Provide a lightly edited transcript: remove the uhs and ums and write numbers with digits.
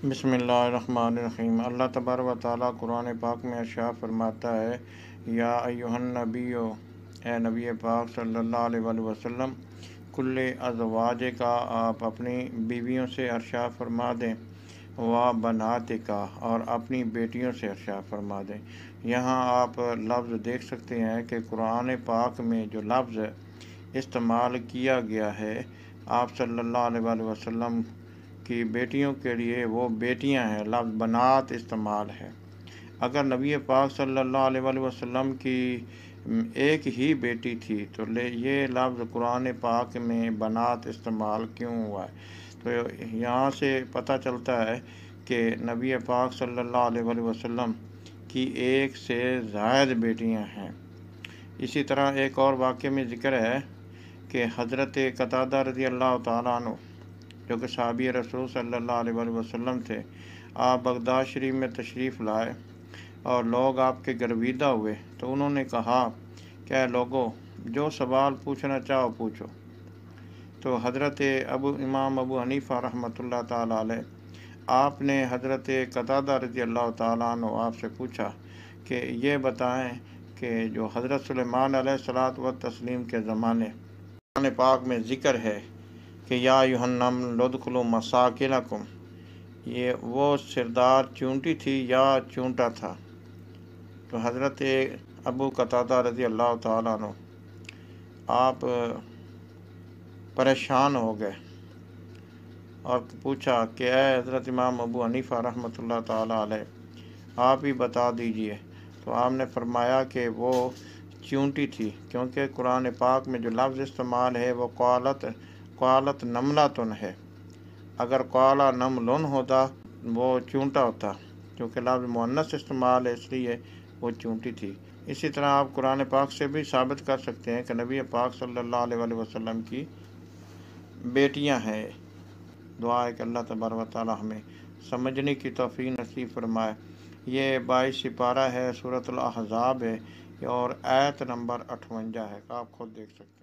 बिस्मिल्लाहिर्रहमानिर्रहीम। अल्लाह तबारक व तआला कुरान पाक में इरशाद फरमाता है, या अय्युहन नबियो, ए नबी पाक सल्लल्लाहु अलैहि वसल्लम, कुल्ले अज़वाज का, आप अपनी बीवियों से इरशाद फरमा दें, व बनाते का, और अपनी बेटियों से इरशाद फरमा दें। यहाँ आप लफ्ज़ देख सकते हैं कि कुरान पाक में जो लफ्ज़ इस्तेमाल किया गया है, आप सल्लल्लाहु अलैहि वसल्लम की बेटियों के लिए वो बेटियां हैं, लफ्ज़ बनात इस्तेमाल है। अगर नबी पाक सल्लल्लाहु अलैहि वसल्लम की एक ही बेटी थी तो ये लफ्ज़ कुरान पाक में बनात इस्तेमाल क्यों हुआ है? तो यहाँ से पता चलता है कि नबी पाक सल्लल्लाहु अलैहि वसल्लम की एक से ज़ायद बेटियां हैं। इसी तरह एक और वाक़े में ज़िक्र है कि हज़रत कतादा रज़ी अल्लाह तआला अन्हु, जो कि सहाबी रसूल सल्लल्लाहु अलैहि वसल्लम थे, आप बगदाद शरीफ में तशरीफ़ लाए और लोग आपके गर्विदा हुए तो उन्होंने कहा, क्या लोगों, जो सवाल पूछना चाहो पूछो। तो हज़रत इमाम अबू हनीफ़ा रहमतुल्लाह ताला अलैह, आपने हज़रत कतादा रज़ी अल्लाह ताला अन्हु आपसे पूछा कि ये बताएं कि जो हज़रत सुलेमान अलैहिस्सलातु व तस्लीम के ज़माने कुरान पाक में ज़िक्र है कि या अय्युहन्नम्ल उदखुलू मसाकिनकुम, ये वो सिरदार चूंटी थी या चूंटा था? तो हज़रत अबू कतादा रज़ी अल्लाह ताला अन्हु आप परेशान हो गए और पूछा कि ऐ हज़रत इमाम अबू हनीफ़ा रहमतुल्लाह ताला अलैह, आप ही बता दीजिए। तो आपने फरमाया कि वो चूंटी थी, क्योंकि कुरान पाक में जो लफ्ज़ इस्तेमाल है वो क़ालत नमलातुन है। अगर क़ाला नमलुन होता वो चूंटा होता, क्योंकि लफ्ज़ मुअन्नस इस्तेमाल है इसलिए वो चूंटी थी। इसी तरह आप कुरान पाक से भी साबित कर सकते हैं कि नबी पाक सल्लल्लाहु अलैहि वसल्लम की बेटियां हैं। दुआ है कि अल्लाह तबारक व तआला हमें समझने की तौफीक नसीब फरमाए। ये 22 सिपारा है, सूरतुल अहज़ाब है और आयत नंबर 58 है, आप खुद देख सकते हैं।